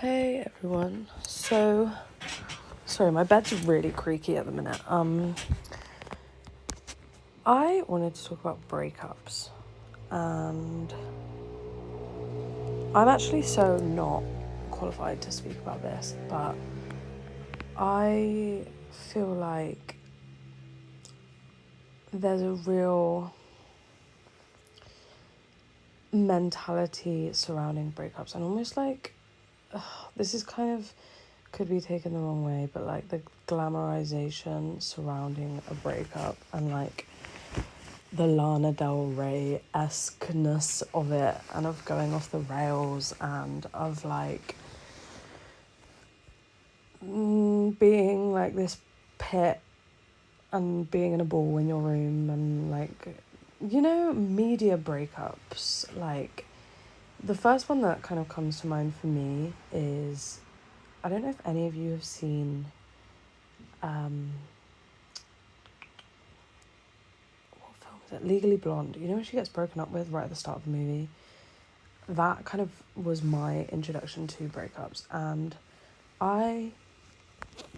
Hey everyone. So, sorry, my bed's really creaky at the minute. I wanted to talk about breakups, and I'm actually so not qualified to speak about this, but I feel like there's a real mentality surrounding breakups, and almost like this is kind of could be taken the wrong way, but like the glamorization surrounding a breakup and like the Lana Del Rey-esque-ness of it, and of going off the rails, and of like being like this pit and being in a ball in your room, and like, media breakups. Like, the first one that kind of comes to mind for me is, I don't know if any of you have seen what film is it? Legally Blonde. You know when she gets broken up with right at the start of the movie? That kind of was my introduction to breakups, and I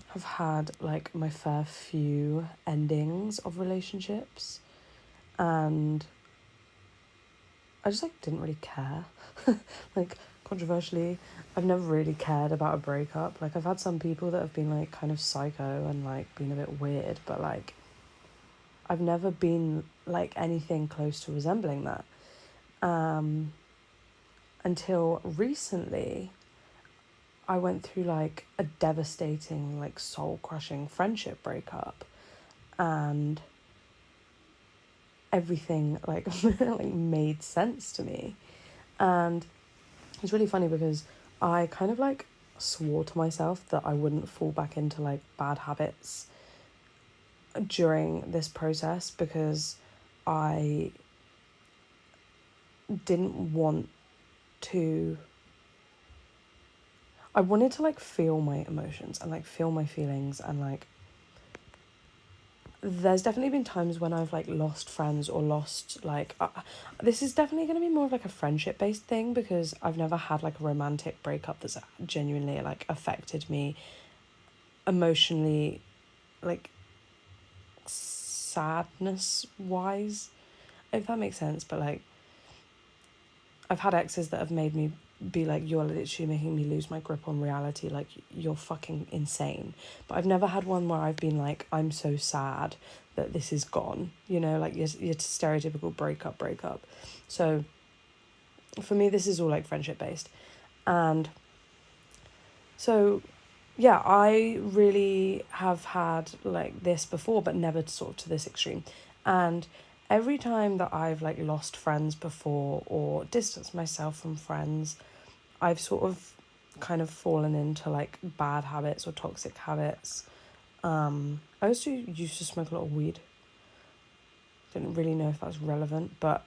have had like my fair few endings of relationships, and I just like didn't really care. Like, controversially, I've never really cared about a breakup. Like, I've had some people that have been like kind of psycho and like been a bit weird, but like I've never been like anything close to resembling that. Until recently, I went through like a devastating, like soul-crushing friendship breakup, and everything like like made sense to me. And it's really funny because I kind of like swore to myself that I wouldn't fall back into like bad habits during this process, because I didn't want to I wanted to like feel my emotions and like feel my feelings, and like there's definitely been times when I've like lost friends or lost like this is definitely going to be more of like a friendship based thing, because I've never had like a romantic breakup that's genuinely like affected me emotionally, like sadness wise, if that makes sense. But like, I've had exes that have made me be like, you're literally making me lose my grip on reality, like you're fucking insane. But I've never had one where I've been like, I'm so sad that this is gone, like your stereotypical breakup. So for me, this is all like friendship based. And so yeah, I really have had like this before, but never sort of to this extreme. And every time that I've like lost friends before or distanced myself from friends, I've sort of kind of fallen into like bad habits or toxic habits. I also used to smoke a lot of weed. Didn't really know if that's relevant, but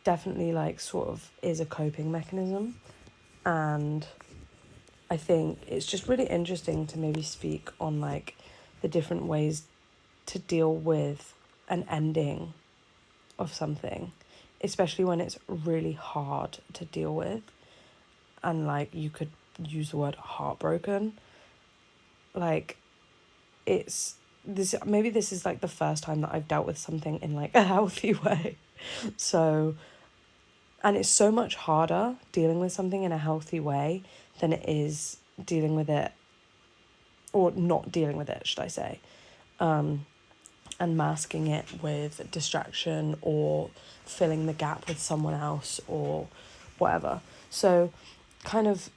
definitely like sort of is a coping mechanism. And I think it's just really interesting to maybe speak on like the different ways to deal with an ending of something, especially when it's really hard to deal with, and like you could use the word heartbroken. Like, it's this, maybe this is like the first time that I've dealt with something in like a healthy way. So, and it's so much harder dealing with something in a healthy way than it is dealing with it, or not dealing with it, should I say, and masking it with distraction or filling the gap with someone else or whatever. So kind of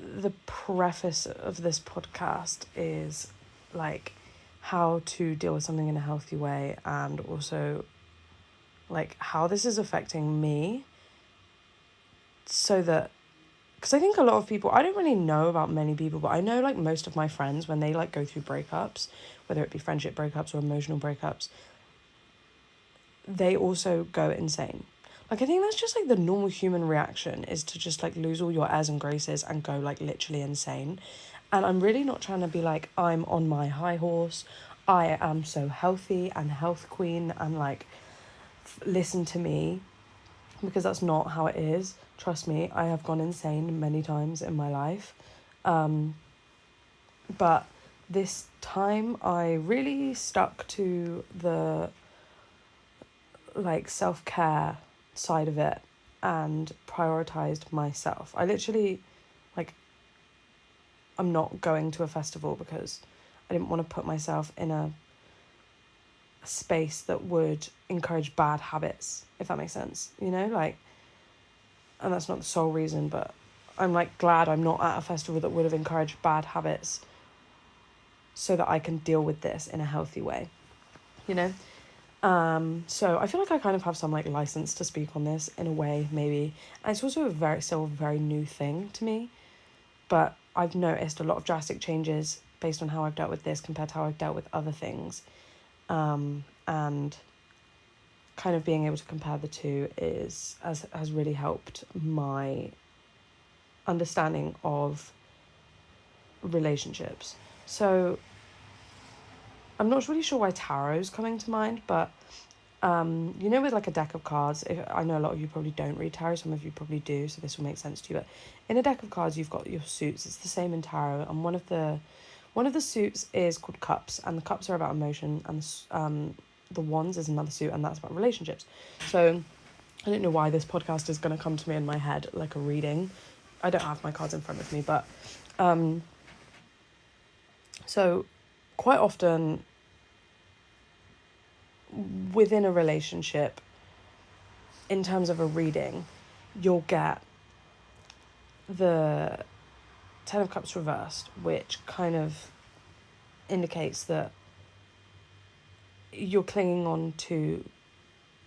the preface of this podcast is like how to deal with something in a healthy way, and also like how this is affecting me, so that, because I think a lot of people, I don't really know about many people, but I know like most of my friends, when they like go through breakups, whether it be friendship breakups or emotional breakups, they also go insane. Like, I think that's just like the normal human reaction, is to just like lose all your airs and graces and go like literally insane. And I'm really not trying to be like, I'm on my high horse, I am so healthy and health queen, and like listen to me, because that's not how it is. Trust me, I have gone insane many times in my life. But this time I really stuck to the like self-care side of it and prioritized myself. I literally, like, I'm not going to a festival because I didn't want to put myself in a space that would encourage bad habits, if that makes sense, you know, like, and that's not the sole reason, but I'm like glad I'm not at a festival that would have encouraged bad habits so that I can deal with this in a healthy way, you know. So I feel like I kind of have some like license to speak on this in a way, maybe, and it's also still a very new thing to me, but I've noticed a lot of drastic changes based on how I've dealt with this compared to how I've dealt with other things. And kind of being able to compare the two has really helped my understanding of relationships. So I'm not really sure why tarot's coming to mind, but you know, with like a deck of cards, I know a lot of you probably don't read tarot, some of you probably do, so this will make sense to you, but in a deck of cards you've got your suits. It's the same in tarot, and one of the suits is called cups, and the cups are about emotion, and the wands is another suit, and that's about relationships. So I don't know why this podcast is going to come to me in my head like a reading. I don't have my cards in front of me, but so quite often within a relationship, in terms of a reading, you'll get the Ten of Cups reversed, which kind of indicates that you're clinging on to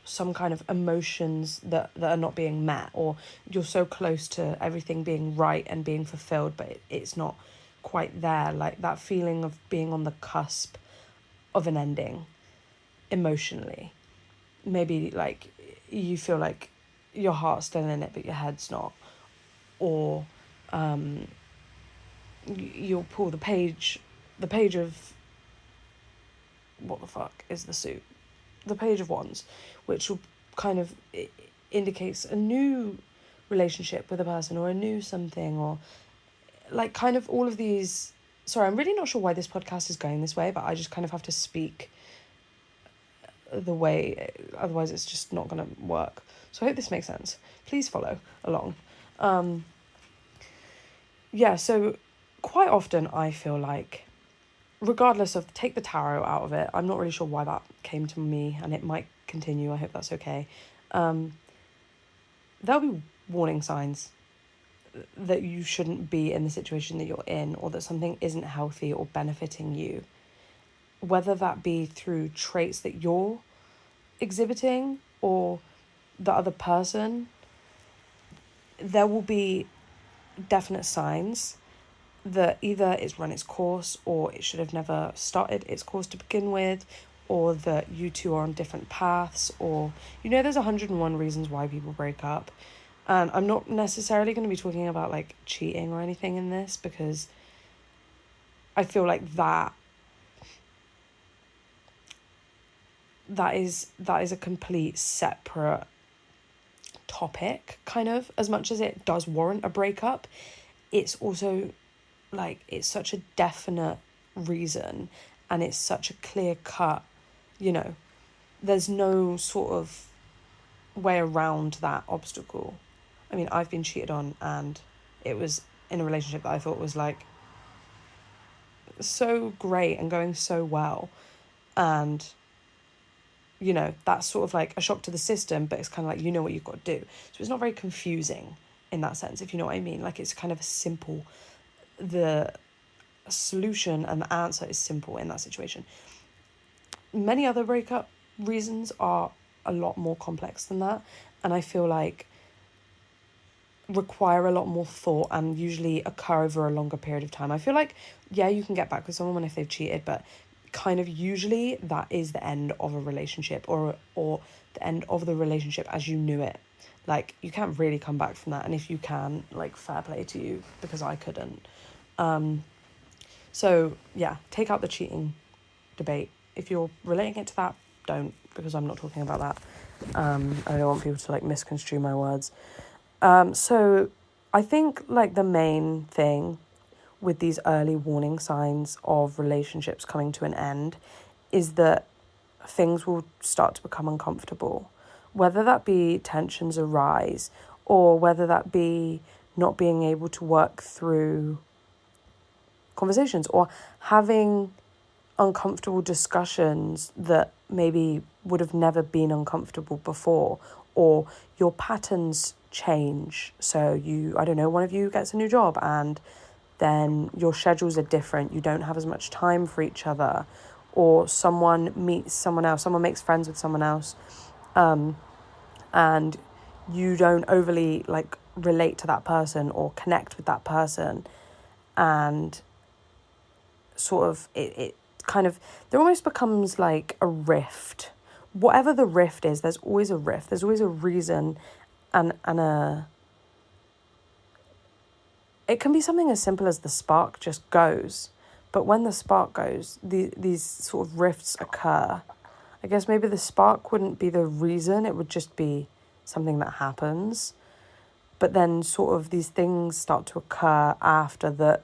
some kind of emotions that are not being met, or you're so close to everything being right and being fulfilled, but it's not quite there, like that feeling of being on the cusp of an ending emotionally. Maybe like you feel like your heart's still in it but your head's not, or you'll pull the page of, what the fuck is the suit? The Page of Wands, which will kind of indicates a new relationship with a person, or a new something, or like kind of all of these. Sorry, I'm really not sure why this podcast is going this way, but I just kind of have to speak the way, otherwise it's just not going to work. So I hope this makes sense. Please follow along. Yeah, so quite often I feel like, regardless of, take the tarot out of it, I'm not really sure why that came to me, and it might continue, I hope that's okay. There'll be warning signs that you shouldn't be in the situation that you're in, or that something isn't healthy or benefiting you, whether that be through traits that you're exhibiting or the other person. There will be definite signs that either it's run its course, or it should have never started its course to begin with, or that you two are on different paths, or, you know, there's 101 reasons why people break up. And I'm not necessarily going to be talking about like cheating or anything in this, because I feel like that is a complete separate topic, kind of. As much as it does warrant a breakup, it's also like, it's such a definite reason, and it's such a clear cut, you know, there's no sort of way around that obstacle. I mean, I've been cheated on, and it was in a relationship that I thought was like so great and going so well, and you know, that's sort of like a shock to the system, but it's kind of like, you know what you've got to do. So it's not very confusing in that sense, if you know what I mean. Like, it's kind of a simple, the solution and the answer is simple in that situation. Many other breakup reasons are a lot more complex than that, and I feel like require a lot more thought and usually occur over a longer period of time. I feel like, yeah, you can get back with someone if they've cheated, but kind of usually that is the end of a relationship, or the end of the relationship as you knew it. Like, you can't really come back from that, and if you can, like, fair play to you, because I couldn't. So yeah, take out the cheating debate. If you're relating it to that, don't, because I'm not talking about that. I don't want people to like misconstrue my words. So I think like the main thing with these early warning signs of relationships coming to an end is that things will start to become uncomfortable, whether that be tensions arise or whether that be not being able to work through conversations or having uncomfortable discussions that maybe would have never been uncomfortable before, or your patterns change. So I don't know, one of you gets a new job and then your schedules are different. You don't have as much time for each other, or someone meets someone else, someone makes friends with someone else, and you don't overly like relate to that person or connect with that person, and sort of it kind of, there almost becomes like a rift. Whatever the rift is, there's always a rift. There's always a reason, and it can be something as simple as the spark just goes. But when the spark goes, these sort of rifts occur. I guess maybe the spark wouldn't be the reason, it would just be something that happens. But then sort of these things start to occur after that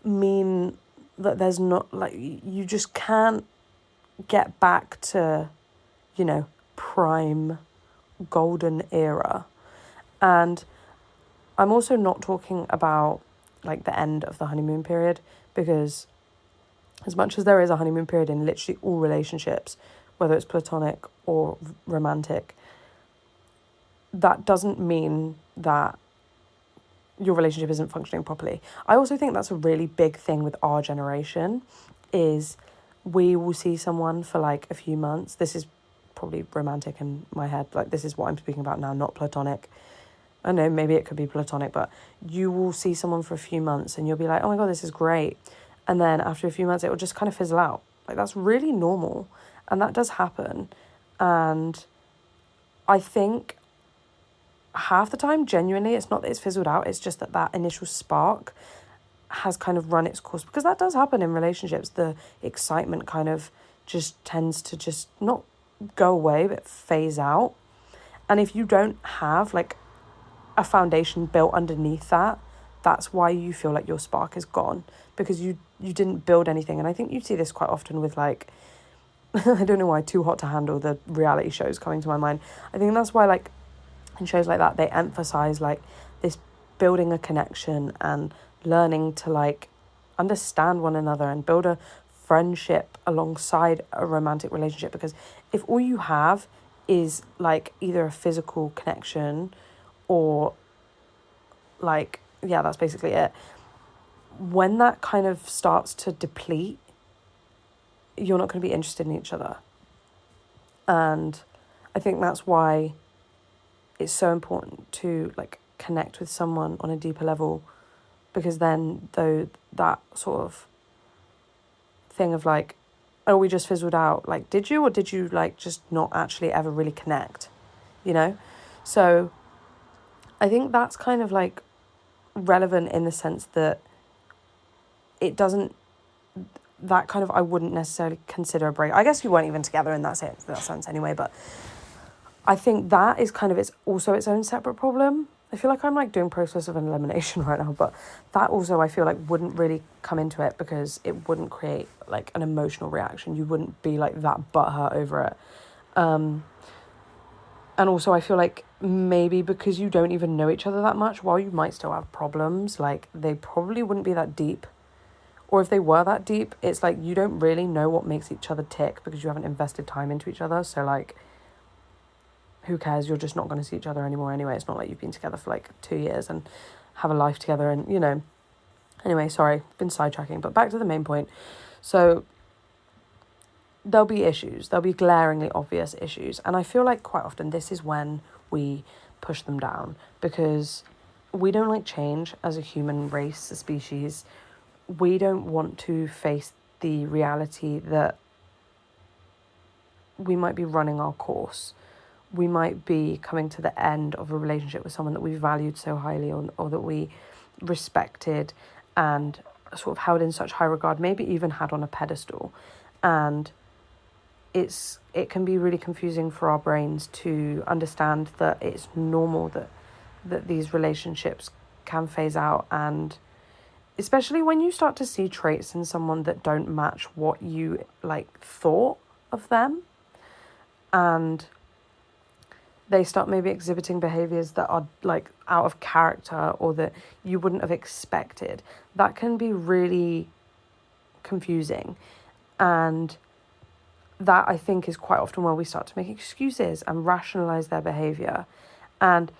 mean that there's not, like, you just can't get back to, prime golden era. And I'm also not talking about like the end of the honeymoon period, because as much as there is a honeymoon period in literally all relationships, whether it's platonic or romantic, that doesn't mean that your relationship isn't functioning properly. I also think that's a really big thing with our generation, is we will see someone for like a few months. This is probably romantic in my head. Like, this is what I'm speaking about now, not platonic. I know maybe it could be platonic, but you will see someone for a few months and you'll be like, oh my God, this is great. And then after a few months, it will just kind of fizzle out. Like, that's really normal. And that does happen. And I think half the time, genuinely, it's not that it's fizzled out. It's just that initial spark has kind of run its course, because that does happen in relationships. The excitement kind of just tends to just not go away, but phase out. And if you don't have like a foundation built underneath that, that's why you feel like your spark is gone, because you didn't build anything. And I think you see this quite often with like, I don't know why, Too Hot to Handle, the reality shows coming to my mind. I think that's why, like, in shows like that, they emphasize like this building a connection and learning to like understand one another and build a friendship alongside a romantic relationship. Because if all you have is like either a physical connection or like, yeah, that's basically it. When that kind of starts to deplete, you're not going to be interested in each other. And I think that's why it's so important to like connect with someone on a deeper level, because then though that sort of thing of like, oh, we just fizzled out, like, did you, or did you like just not actually ever really connect, So I think that's kind of like relevant in the sense that it doesn't, that kind of, I wouldn't necessarily consider a break. I guess you weren't even together in that sense anyway, but I think that is kind of also its own separate problem. I feel like I'm like doing process of elimination right now, but that also I feel like wouldn't really come into it, because it wouldn't create like an emotional reaction. You wouldn't be like that butthurt over it. And also I feel like maybe because you don't even know each other that much, while you might still have problems, like they probably wouldn't be that deep. Or if they were that deep, it's like you don't really know what makes each other tick, because you haven't invested time into each other. So like, who cares? You're just not going to see each other anymore anyway. It's not like you've been together for like 2 years and have a life together and, Anyway, sorry, been sidetracking, but back to the main point. So there'll be issues. There'll be glaringly obvious issues. And I feel like quite often this is when we push them down, because we don't like change as a human race, a species. We don't want to face the reality that we might be running our course. We might be coming to the end of a relationship with someone that we valued so highly, or that we respected and sort of held in such high regard, maybe even had on a pedestal. And it can be really confusing for our brains to understand that it's normal that these relationships can phase out, and especially when you start to see traits in someone that don't match what you like thought of them, and they start maybe exhibiting behaviors that are like out of character or that you wouldn't have expected. That can be really confusing. And that, I think, is quite often where we start to make excuses and rationalize their behavior. And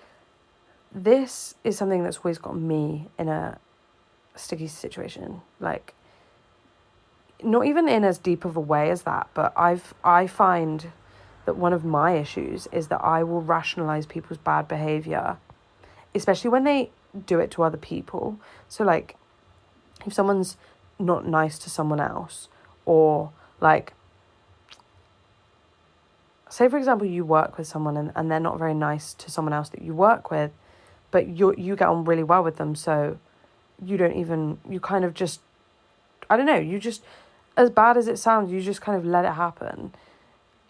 this is something that's always got me in a sticky situation. Like, not even in as deep of a way as that, but I find that one of my issues is that I will rationalize people's bad behavior, especially when they do it to other people. So like, if someone's not nice to someone else, or like, say for example, you work with someone and they're not very nice to someone else that you work with, but you get on really well with them, so you kind of just, I don't know, you just, as bad as it sounds, you just kind of let it happen.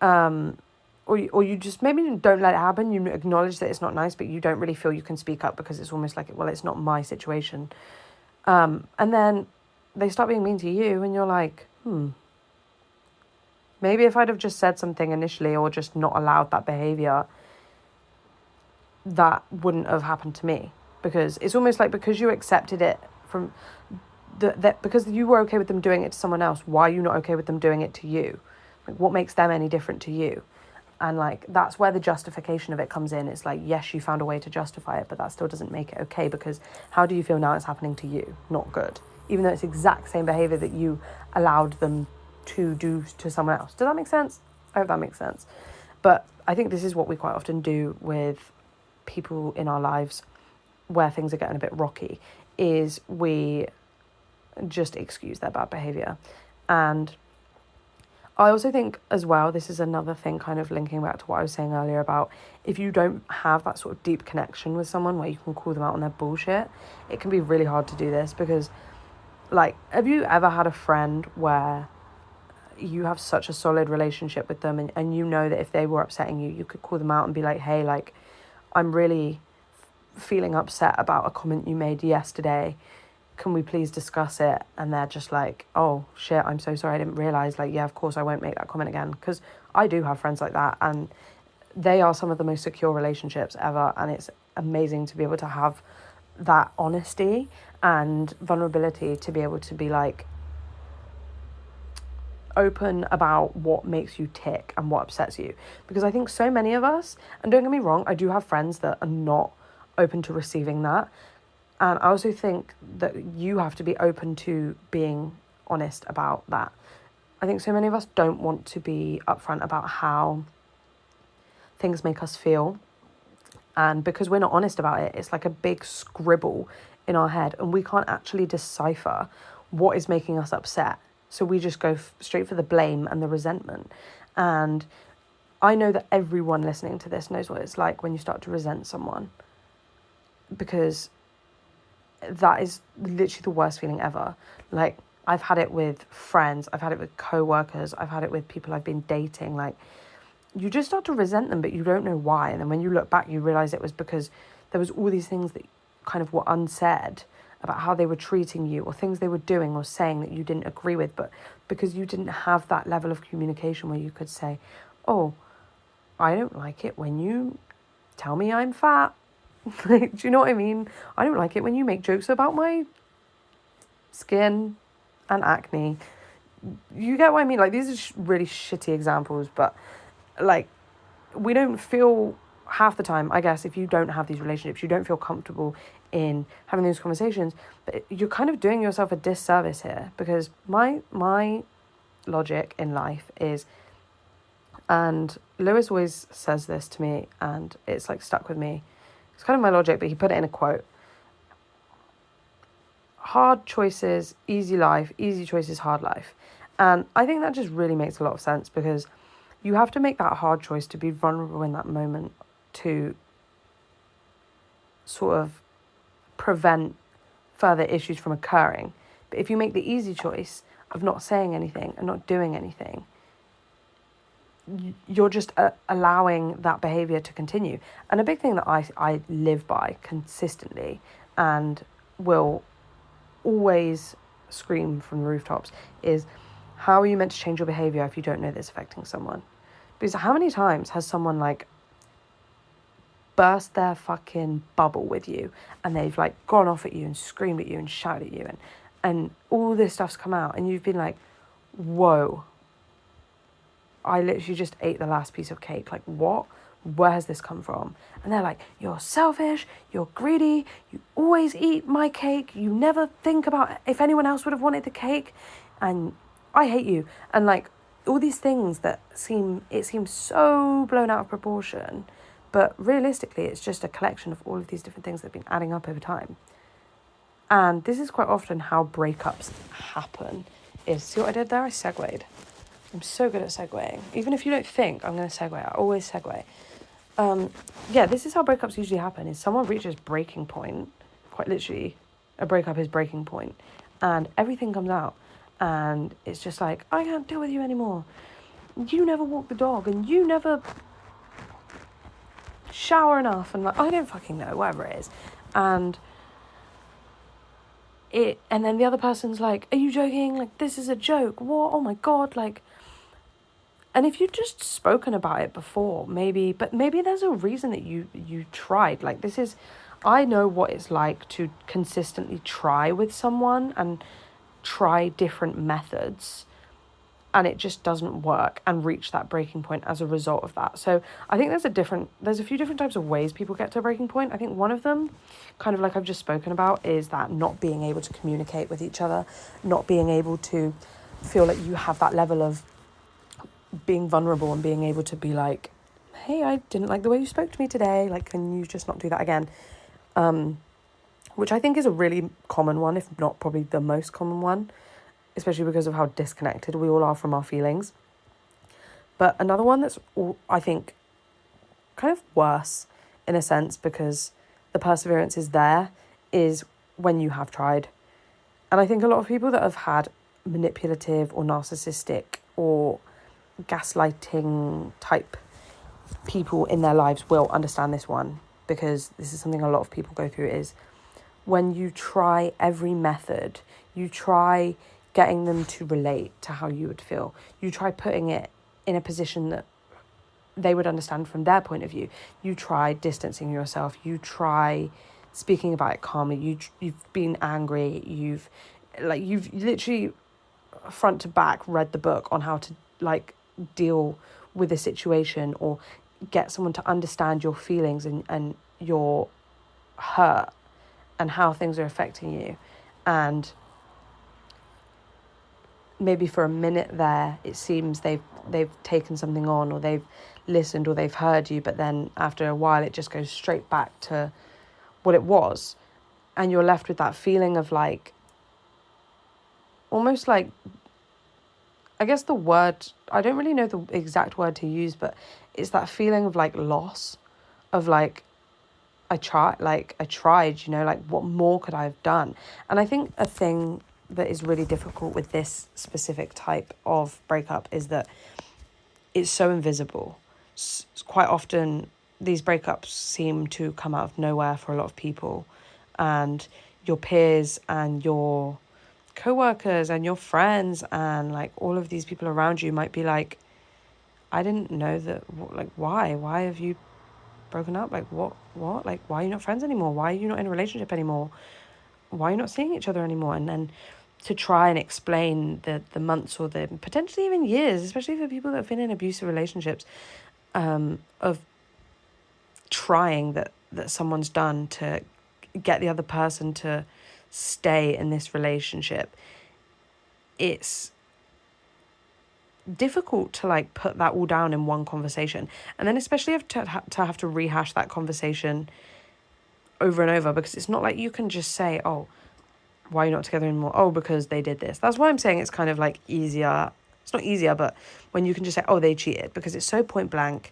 Or you just maybe don't let it happen. You acknowledge that it's not nice, but you don't really feel you can speak up because it's almost like, well, it's not my situation. And then they start being mean to you and you're like, maybe if I'd have just said something initially or just not allowed that behavior, that wouldn't have happened to me. Because it's almost like, because you accepted it from because you were okay with them doing it to someone else, why are you not okay with them doing it to you? Like, what makes them any different to you? And like, that's where the justification of it comes in. It's like, yes, you found a way to justify it, but that still doesn't make it okay, because how do you feel now it's happening to you? Not good. Even though it's the exact same behavior that you allowed them to do to someone else. Does that make sense? I hope that makes sense. But I think this is what we quite often do with people in our lives where things are getting a bit rocky, is we just excuse their bad behavior. And I also think as well, this is another thing kind of linking back to what I was saying earlier about, if you don't have that sort of deep connection with someone where you can call them out on their bullshit, it can be really hard to do this. Because like, have you ever had a friend where you have such a solid relationship with them and you know that if they were upsetting you, you could call them out and be like, hey, like, I'm really feeling upset about a comment you made yesterday. Can we please discuss it? And they're just like, oh shit, I'm so sorry, I didn't realize. Like, yeah, of course I won't make that comment again. Because I do have friends like that, and they are some of the most secure relationships ever. And it's amazing to be able to have that honesty and vulnerability to be able to be like open about what makes you tick and what upsets you. Because I think so many of us, and don't get me wrong, I do have friends that are not open to receiving that. And I also think that you have to be open to being honest about that. I think so many of us don't want to be upfront about how things make us feel. And because we're not honest about it, it's like a big scribble in our head, and we can't actually decipher what is making us upset. So we just go straight for the blame and the resentment. And I know that everyone listening to this knows what it's like when you start to resent someone, because that is literally the worst feeling ever. Like, I've had it with friends, I've had it with co-workers, I've had it with people I've been dating. Like, you just start to resent them, but you don't know why. And then when you look back, you realise it was because there was all these things that kind of were unsaid about how they were treating you, or things they were doing or saying that you didn't agree with, but because you didn't have that level of communication where you could say, oh, I don't like it when you tell me I'm fat. Like, do you know what I mean? I don't like it when you make jokes about my skin and acne. You get what I mean? Like, these are really shitty examples, but like, we don't feel, half the time, I guess, if you don't have these relationships, you don't feel comfortable in having those conversations, but you're kind of doing yourself a disservice here. Because my logic in life is, and Lewis always says this to me and it's like stuck with me, it's kind of my logic, but he put it in a quote: hard choices, easy life; easy choices, hard life. And I think that just really makes a lot of sense, because you have to make that hard choice to be vulnerable in that moment to sort of prevent further issues from occurring. But if you make the easy choice of not saying anything and not doing anything, you're just allowing that behaviour to continue. And a big thing that I live by consistently and will always scream from the rooftops is, how are you meant to change your behaviour if you don't know that it's affecting someone? Because how many times has someone like burst their fucking bubble with you, and they've like gone off at you and screamed at you and shouted at you, and all this stuff's come out, and you've been like, whoa, I literally just ate the last piece of cake. Like, what? Where has this come from? And they're like, you're selfish, you're greedy, you always eat my cake, you never think about if anyone else would have wanted the cake, and I hate you. And like all these things that seems so blown out of proportion, but realistically it's just a collection of all of these different things that have been adding up over time. And this is quite often how breakups happen. See what I did there? I segued. I'm so good at segueing. Even if you don't think I'm going to segue, I always segue. This is how breakups usually happen, is someone reaches breaking point, quite literally, a breakup is breaking point, and everything comes out, and it's just like, I can't deal with you anymore. You never walk the dog, and you never shower enough, and like, I don't fucking know, whatever it is. And then the other person's like, are you joking? Like, this is a joke. What? Oh my God, like... And if you'd just spoken about it before, maybe there's a reason that you tried. Like, I know what it's like to consistently try with someone and try different methods, and it just doesn't work, and reach that breaking point as a result of that. So I think there's a few different types of ways people get to a breaking point. I think one of them, kind of like I've just spoken about, is that not being able to communicate with each other, not being able to feel like you have that level of being vulnerable and being able to be like, hey, I didn't like the way you spoke to me today, like, can you just not do that again? Which I think is a really common one, if not probably the most common one, especially because of how disconnected we all are from our feelings. But another one that's, I think, kind of worse in a sense, because the perseverance is there, is when you have tried. And I think a lot of people that have had manipulative or narcissistic or gaslighting type people in their lives will understand this one, because this is something a lot of people go through, is when you try every method, you try getting them to relate to how you would feel, you try putting it in a position that they would understand from their point of view, you try distancing yourself, you try speaking about it calmly, you've been angry, you've literally front to back read the book on how to like deal with a situation, or get someone to understand your feelings and your hurt and how things are affecting you. And maybe for a minute there, it seems they've taken something on, or they've listened, or they've heard you, but then after a while it just goes straight back to what it was, and you're left with that feeling of like, almost like, I guess the word, I don't really know the exact word to use, but it's that feeling of like loss, of like, I tried, you know, like what more could I have done? And I think a thing that is really difficult with this specific type of breakup is that it's so invisible. Quite often these breakups seem to come out of nowhere for a lot of people, and your peers and your co-workers and your friends and like all of these people around you might be like, I didn't know that, like, why have you broken up? Like, what, like, why are you not friends anymore? Why are you not in a relationship anymore? Why are you not seeing each other anymore? And then to try and explain the months or the potentially even years, especially for people that have been in abusive relationships, of trying that someone's done to get the other person to stay in this relationship, it's difficult to like put that all down in one conversation, and then especially to have to rehash that conversation over and over, because it's not like you can just say, oh, why are you not together anymore? Oh, because they did this. That's why I'm saying it's kind of like easier. It's not easier, but when you can just say, oh, they cheated, because it's so point blank.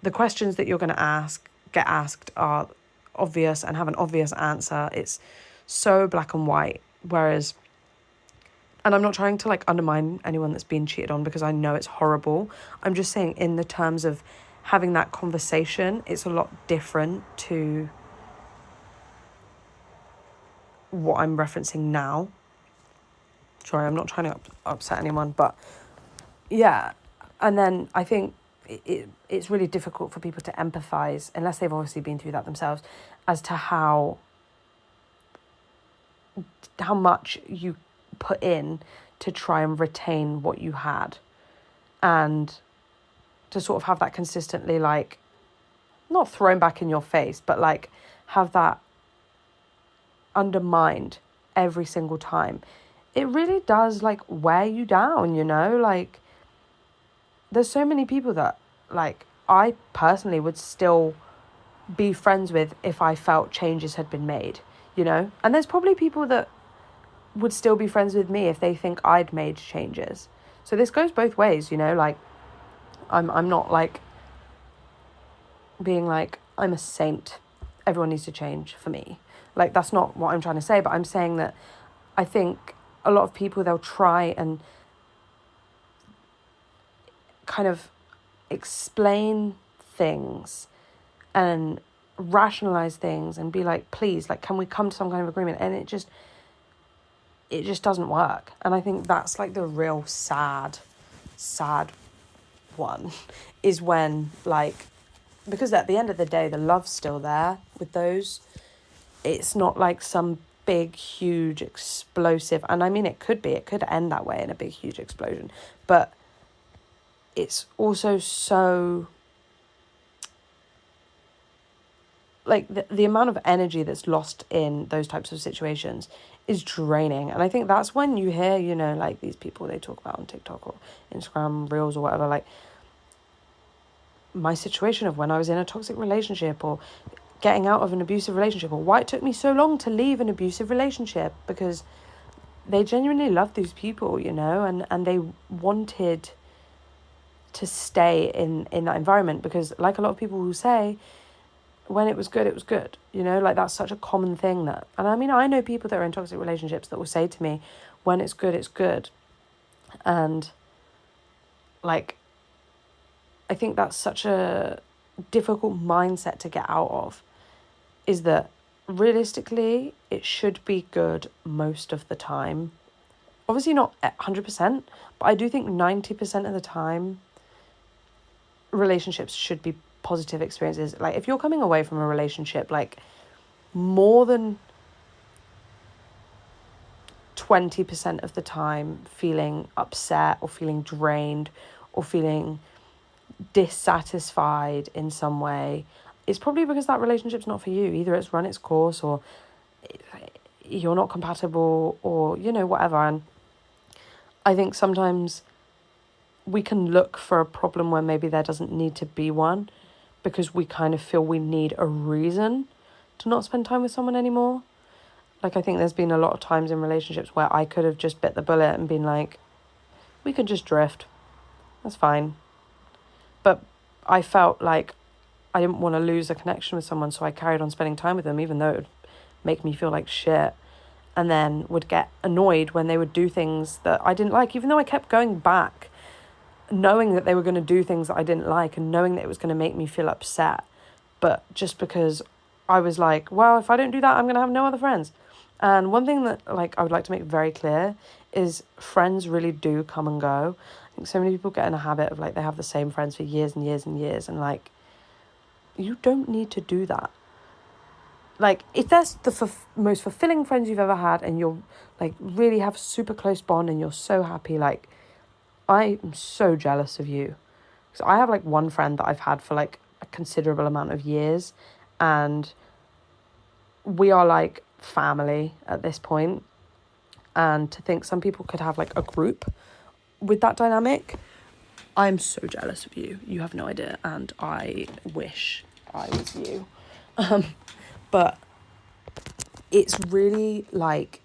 The questions that you're going to get asked are obvious and have an obvious answer. It's so black and white. Whereas, and I'm not trying to like undermine anyone that's been cheated on, because I know it's horrible. I'm just saying in the terms of having that conversation, it's a lot different to what I'm referencing now. Sorry, I'm not trying to upset anyone, but yeah. And then I think it's really difficult for people to empathise, unless they've obviously been through that themselves, as to how much you put in to try and retain what you had, and to sort of have that consistently, like, not thrown back in your face, but like have that undermined every single time. It really does like wear you down, you know? Like, there's so many people that, like, I personally would still be friends with if I felt changes had been made, you know? And there's probably people that would still be friends with me if they think I'd made changes. So this goes both ways, you know? Like, I'm not like being like, I'm a saint, everyone needs to change for me. Like, that's not what I'm trying to say, but I'm saying that I think a lot of people, they'll try and kind of explain things and rationalize things and be like, please, like, can we come to some kind of agreement? And it just doesn't work. And I think that's like the real sad one, is when, like, because at the end of the day, the love's still there with those. It's not like some big, huge, explosive, and I mean, it could end that way in a big, huge explosion, but it's also so, like, the amount of energy that's lost in those types of situations is draining. And I think that's when you hear, you know, like, these people they talk about on TikTok or Instagram Reels or whatever, like, my situation of when I was in a toxic relationship, or getting out of an abusive relationship, or why it took me so long to leave an abusive relationship, because they genuinely loved these people, you know, and they wanted to stay in that environment, because, like a lot of people will say, when it was good, you know, like, that's such a common thing that, and I mean, I know people that are in toxic relationships that will say to me, when it's good. And, like, I think that's such a difficult mindset to get out of, is that realistically it should be good most of the time. Obviously not 100%, but I do think 90% of the time relationships should be positive experiences. Like, if you're coming away from a relationship, like, more than 20% of the time feeling upset or feeling drained or feeling dissatisfied in some way, it's probably because that relationship's not for you. Either it's run its course, or you're not compatible, or, you know, whatever. And I think sometimes we can look for a problem where maybe there doesn't need to be one, because we kind of feel we need a reason to not spend time with someone anymore. Like, I think there's been a lot of times in relationships where I could have just bit the bullet and been like, we could just drift, that's fine. But I felt like I didn't want to lose a connection with someone, so I carried on spending time with them, even though it would make me feel like shit, and then would get annoyed when they would do things that I didn't like, even though I kept going back, knowing that they were going to do things that I didn't like, and knowing that it was going to make me feel upset. But just because I was like, well, if I don't do that, I'm going to have no other friends. And one thing that, like, I would like to make very clear is friends really do come and go. I think so many people get in a habit of, like, they have the same friends for years and years and years, and, like, you don't need to do that. Like, if that's the most fulfilling friends you've ever had, and you're, like, really have a super close bond and you're so happy, like, I am so jealous of you. Because I have, like, one friend that I've had for, like, a considerable amount of years, and we are, like, family at this point. And to think some people could have, like, a group with that dynamic, I'm so jealous of you. You have no idea, and I wish I was you. But it's really, like,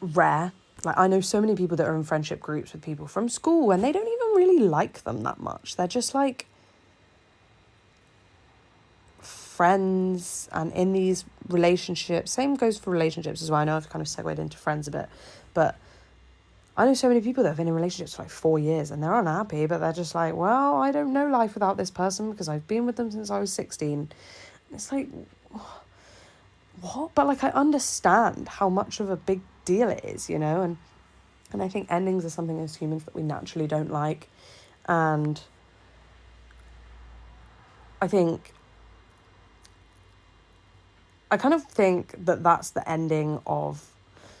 rare. Like, I know so many people that are in friendship groups with people from school, and they don't even really like them that much. They're just, like, friends, and in these relationships, same goes for relationships as well. I know I've kind of segued into friends a bit, but I know so many people that have been in relationships for, like, 4 years, and they're unhappy, but they're just like, well, I don't know life without this person because I've been with them since I was 16. It's like, what? But like, I understand how much of a big deal it is, you know? And I think endings are something as humans that we naturally don't like. And I kind of think that that's the ending of,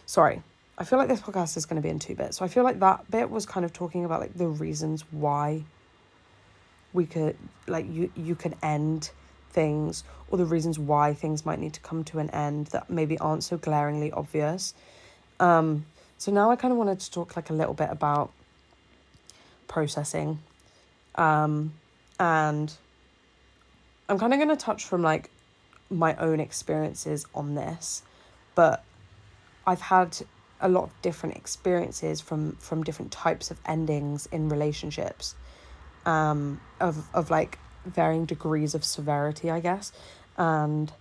sorry, I feel like this podcast is going to be in 2 bits. So I feel like that bit was kind of talking about like the reasons why we could, like, you could end things, or the reasons why things might need to come to an end that maybe aren't so glaringly obvious. So now I kind of wanted to talk like a little bit about processing. And I'm kind of going to touch from like my own experiences on this, but I've had a lot of different experiences from different types of endings in relationships, of like varying degrees of severity, I guess. And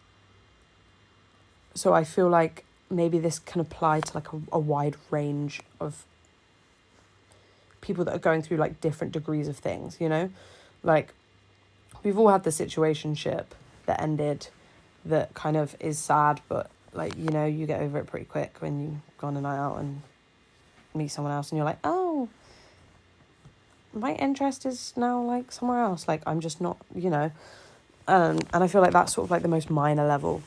so I feel like maybe this can apply to like a wide range of people that are going through like different degrees of things, you know? Like, we've all had the situationship that ended that kind of is sad, but like, you know, you get over it pretty quick when you go on a night out and meet someone else and you're like, oh, my interest is now like somewhere else. Like, I'm just not, you know. And I feel like that's sort of like the most minor level.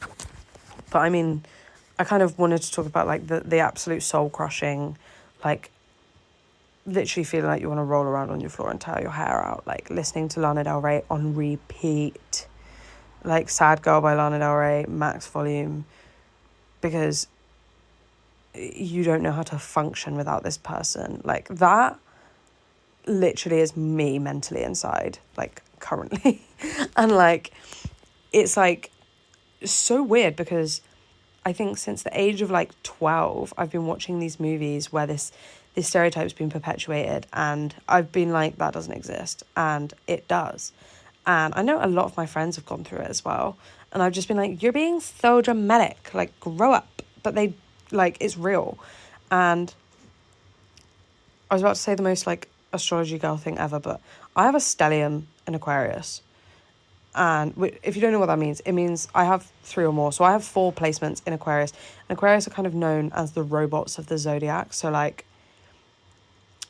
But I mean, I kind of wanted to talk about like the absolute soul crushing, like literally feeling like you want to roll around on your floor and tear your hair out, like listening to Lana Del Rey on repeat, like Sad Girl by Lana Del Rey, max volume, because you don't know how to function without this person. Like, that literally is me mentally inside, like, currently. And like, it's like so weird, because I think since the age of like 12, I've been watching these movies where this stereotype's been perpetuated, and I've been like, that doesn't exist, and it does. And I know a lot of my friends have gone through it as well, and I've just been like, you're being so dramatic, like, grow up. But they, like, it's real. And I was about to say the most like astrology girl thing ever, but I have a stellium in Aquarius. And if you don't know what that means, it means I have 3 or more. So I have 4 placements in Aquarius. And Aquarius are kind of known as the robots of the zodiac. So like,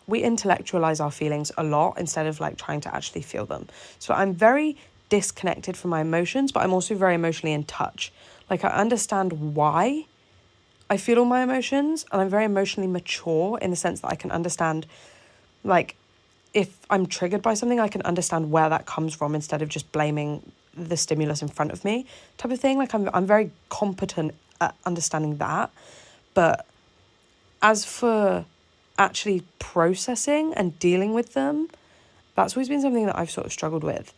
we intellectualize our feelings a lot instead of like trying to actually feel them. So I'm very disconnected from my emotions, but I'm also very emotionally in touch. Like, I understand why I feel all my emotions, and I'm very emotionally mature in the sense that I can understand, like, if I'm triggered by something, I can understand where that comes from instead of just blaming the stimulus in front of me, type of thing. Like, I'm very competent at understanding that. But as for actually processing and dealing with them, that's always been something that I've sort of struggled with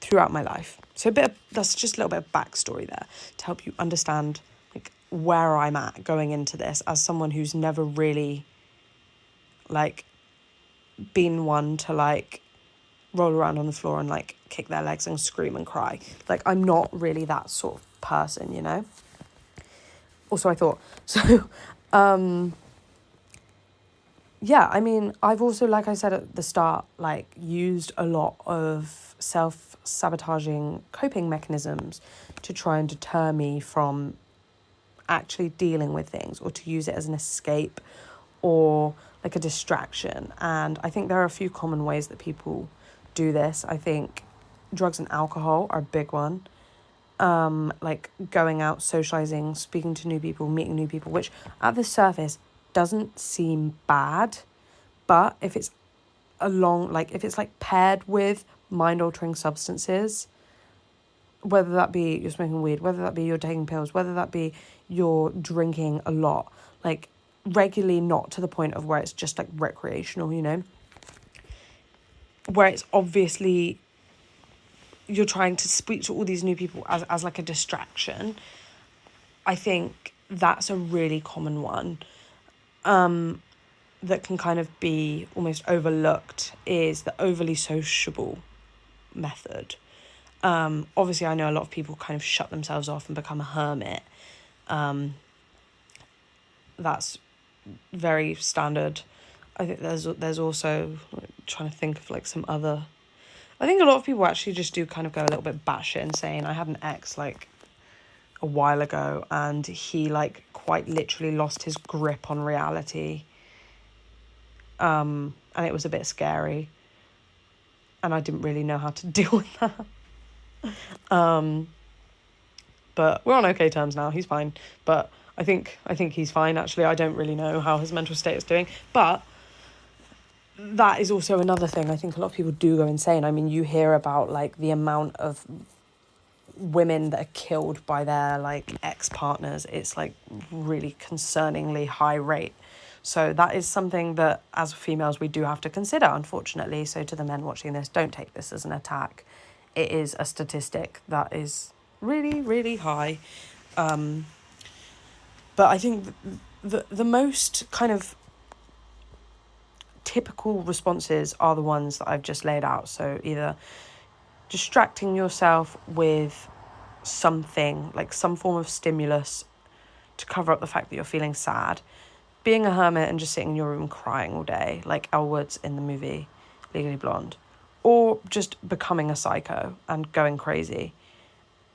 throughout my life. So that's just a little bit of backstory there to help you understand like where I'm at going into this, as someone who's never really like been one to like roll around on the floor and like kick their legs and scream and cry. Like, I'm not really that sort of person, you know? Also, I thought, so, yeah, I mean, I've also, like I said at the start, like, used a lot of self-sabotaging coping mechanisms to try and deter me from actually dealing with things, or to use it as an escape or like a distraction. And I think there are a few common ways that people do this. I think drugs and alcohol are a big one. Like going out, socializing, speaking to new people, meeting new people, which at the surface doesn't seem bad, but if it's if it's like paired with mind-altering substances, whether that be you're smoking weed, whether that be you're taking pills, whether that be you're drinking a lot, like regularly, not to the point of where it's just like recreational, you know, where it's obviously you're trying to speak to all these new people as like a distraction. I think that's a really common one that can kind of be almost overlooked, is the overly sociable method. Obviously, I know a lot of people kind of shut themselves off and become a hermit. That's very standard. I think there's also, like, trying to think of like some other. I think a lot of people actually just do kind of go a little bit batshit insane. I had an ex, like, a while ago, and he like quite literally lost his grip on reality. And it was a bit scary. And I didn't really know how to deal with that. But we're on okay terms now. He's fine. But I think he's fine, actually. I don't really know how his mental state is doing. But that is also another thing. I think a lot of people do go insane. I mean, you hear about, like, the amount of women that are killed by their, like, ex-partners. It's, like, really concerningly high rate. So that is something that, as females, we do have to consider, unfortunately. So to the men watching this, don't take this as an attack. It is a statistic that is really, really high. But I think the most kind of typical responses are the ones that I've just laid out. So either distracting yourself with something, like some form of stimulus to cover up the fact that you're feeling sad, being a hermit and just sitting in your room crying all day, like Elle Woods in the movie Legally Blonde, or just becoming a psycho and going crazy.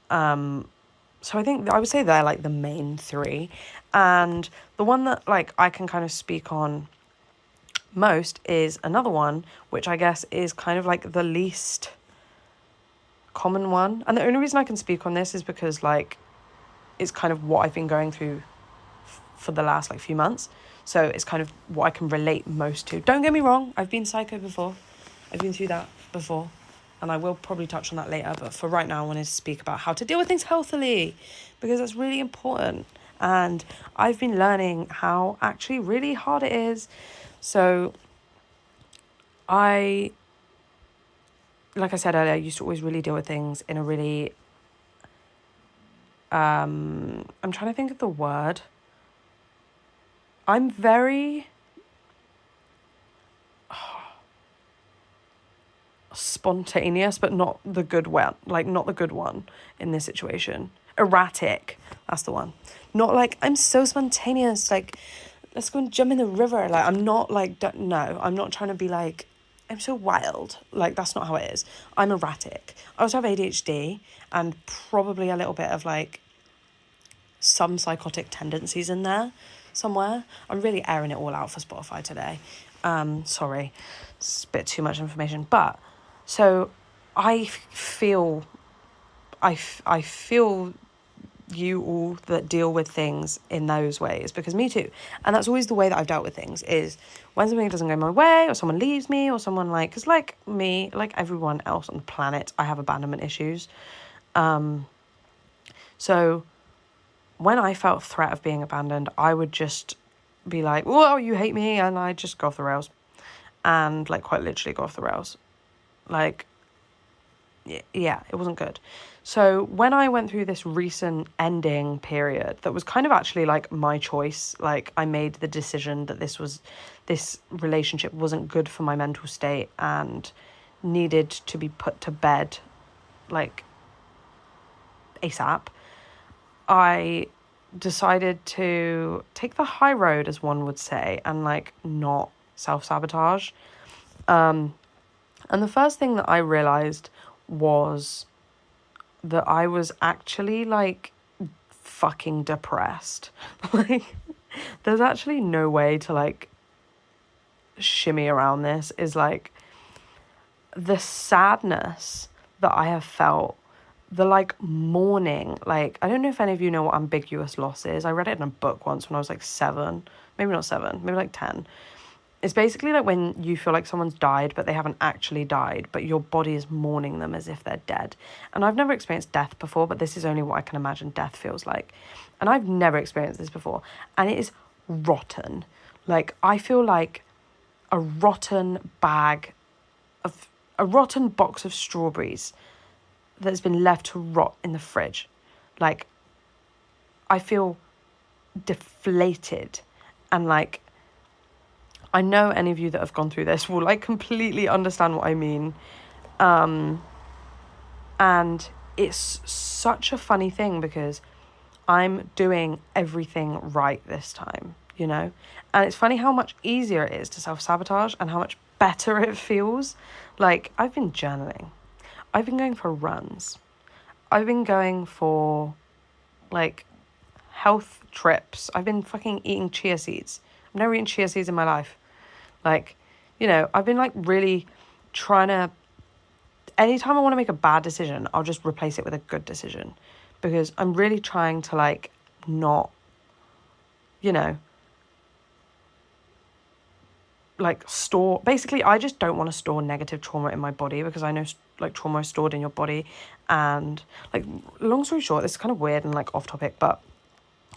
So I think I would say they're like the main three. And the one that like I can kind of speak on most is another one, which I guess is kind of like the least common one. And the only reason I can speak on this is because like it's kind of what I've been going through for the last like few months. So it's kind of what I can relate most to. Don't get me wrong, I've been psycho before. I've been through that before. And I will probably touch on that later. But for right now, I wanted to speak about how to deal with things healthily, because that's really important. And I've been learning how actually really hard it is. So like I said earlier, I used to always really deal with things in a really, I'm trying to think of the word. I'm very spontaneous, but not the good one, like not the good one in this situation. Erratic, that's the one. Not like, I'm so spontaneous, like, let's go and jump in the river. Like, I'm not like, no, I'm not trying to be like, I'm so wild. Like, that's not how it is. I'm erratic. I also have ADHD and probably a little bit of like some psychotic tendencies in there somewhere. I'm really airing it all out for Spotify today. Sorry, it's a bit too much information. But so I feel you all that deal with things in those ways, because me too. And that's always the way that I've dealt with things, is when something doesn't go my way, or someone leaves me, or someone like, because like me, like everyone else on the planet, I have abandonment issues. So when I felt threat of being abandoned, I would just be like, whoa, you hate me, and I just go off the rails. And like quite literally go off the rails. Like, yeah, it wasn't good. So when I went through this recent ending period that was kind of actually like my choice, like I made the decision that this relationship wasn't good for my mental state and needed to be put to bed like ASAP, I decided to take the high road, as one would say, and like not self-sabotage. And the first thing that I realized was that I was actually like fucking depressed. Like, there's actually no way to like shimmy around this. Is like the sadness that I have felt, the like mourning. Like, I don't know if any of you know what ambiguous loss is. I read it in a book once when I was like 7, maybe not 7, maybe like 10. It's basically like when you feel like someone's died, but they haven't actually died, but your body is mourning them as if they're dead. And I've never experienced death before, but this is only what I can imagine death feels like. And I've never experienced this before. And it is rotten. Like, I feel like a rotten box of strawberries that's been left to rot in the fridge. Like, I feel deflated, and like, I know any of you that have gone through this will like completely understand what I mean. And it's such a funny thing because I'm doing everything right this time, you know? And it's funny how much easier it is to self-sabotage and how much better it feels. Like, I've been journaling. I've been going for runs. I've been going for like health trips. I've been fucking eating chia seeds. I've never eaten chia seeds in my life. Like, you know, I've been like really trying to, anytime I want to make a bad decision, I'll just replace it with a good decision, because I'm really trying to like not, you know, like store, basically I just don't want to store negative trauma in my body, because I know like trauma is stored in your body. And like, long story short, this is kind of weird and like off topic, but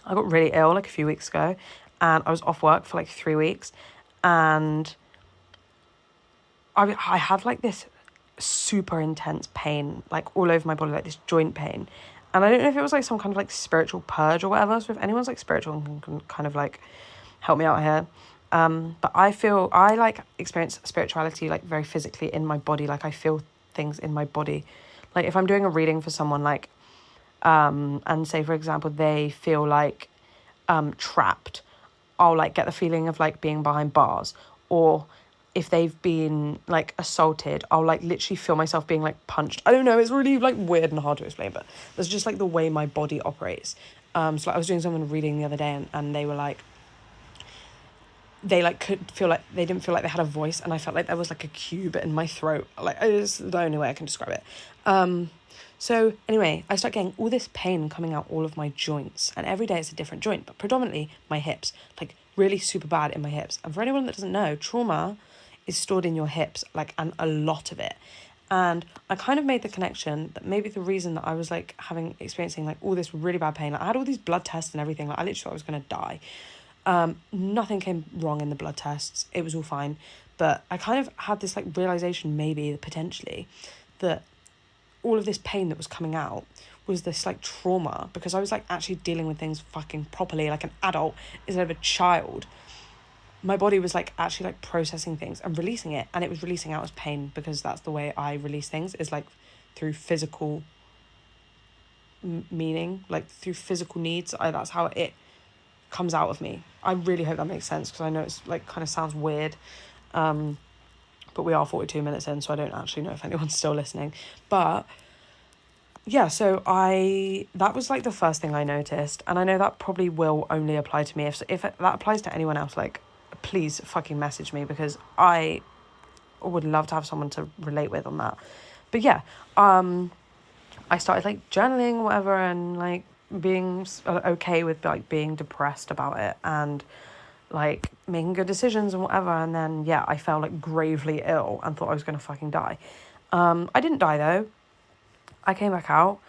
I got really ill like a few weeks ago, and I was off work for like 3 weeks, and I had like this super intense pain like all over my body, like this joint pain. And I don't know if it was like some kind of like spiritual purge or whatever. So if anyone's like spiritual and can kind of like help me out here. But I feel I like experience spirituality like very physically in my body. Like I feel things in my body. Like if I'm doing a reading for someone, like and say for example they feel like trapped, I'll like get the feeling of like being behind bars. Or if they've been like assaulted, I'll like literally feel myself being like punched. I don't know, it's really like weird and hard to explain, but that's just like the way my body operates. So like I was doing someone reading the other day, and they were like, they like could feel like they didn't feel like they had a voice, and I felt like there was like a cube in my throat. Like it's the only way I can describe it. So anyway, I start getting all this pain coming out all of my joints, and every day it's a different joint, but predominantly my hips, like really super bad in my hips. And for anyone that doesn't know, trauma is stored in your hips, like, and a lot of it. And I kind of made the connection that maybe the reason that I was like experiencing like all this really bad pain, like I had all these blood tests and everything, like I literally thought I was gonna die. Nothing came wrong in the blood tests, it was all fine. But I kind of had this like realization, maybe potentially, that all of this pain that was coming out was this like trauma, because I was like actually dealing with things fucking properly like an adult instead of a child. My body was like actually like processing things and releasing it, and it was releasing out as pain, because that's the way I release things, is like through physical meaning, like through physical needs. That's how it comes out of me. I really hope that makes sense, because I know it's like kind of sounds weird, but we are 42 minutes in, so I don't actually know if anyone's still listening. But yeah, so that was like the first thing I noticed, and I know that probably will only apply to me. If that applies to anyone else, like please fucking message me, because I would love to have someone to relate with on that. But yeah, I started like journaling, whatever, and like being okay with like being depressed about it, and like making good decisions and whatever. And then yeah, I felt like gravely ill and thought I was gonna fucking die. I didn't die though. I came back out.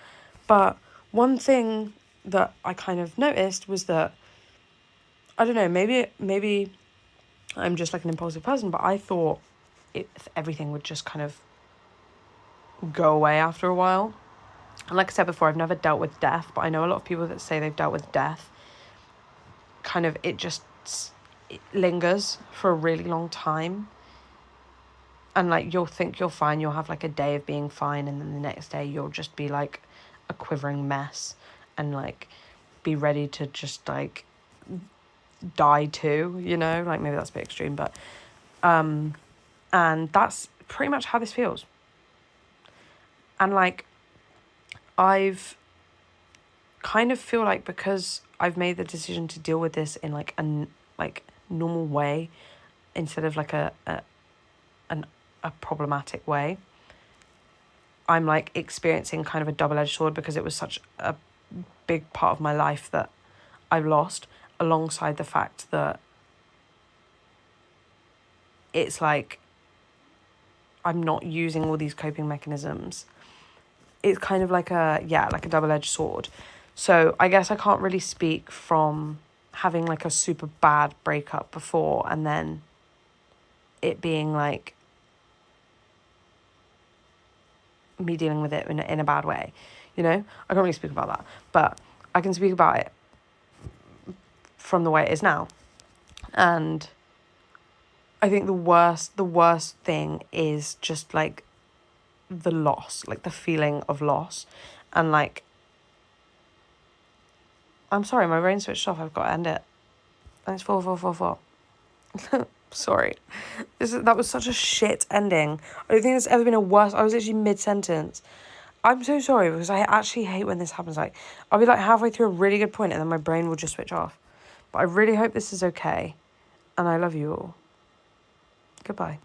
But one thing that I kind of noticed was that, I don't know, maybe I'm just like an impulsive person, but I thought everything would just kind of go away after a while. And like I said before, I've never dealt with death, but I know a lot of people that say they've dealt with death. Kind of, it lingers for a really long time. And like, you'll think you're fine, you'll have like a day of being fine, and then the next day you'll just be like a quivering mess, and like be ready to just like die too, you know, like maybe that's a bit extreme, but and that's pretty much how this feels. And like, I've kind of feel like, because I've made the decision to deal with this in like a like normal way instead of like a problematic way, I'm like experiencing kind of a double-edged sword, because it was such a big part of my life that I've lost, alongside the fact that it's like I'm not using all these coping mechanisms. It's kind of like a double-edged sword. So I guess I can't really speak from having like a super bad breakup before, and then it being like me dealing with it in a bad way, you know? I can't really speak about that, but I can speak about it from the way it is now. And I think the worst thing is just like the loss, like the feeling of loss. And like, I'm sorry, my brain switched off, I've got to end it. And it's 4. Sorry. That was such a shit ending. I don't think there's ever been a worse. I was literally mid-sentence. I'm so sorry because I actually hate when this happens. Like, I'll be like halfway through a really good point and then my brain will just switch off. But I really hope this is okay. And I love you all. Goodbye.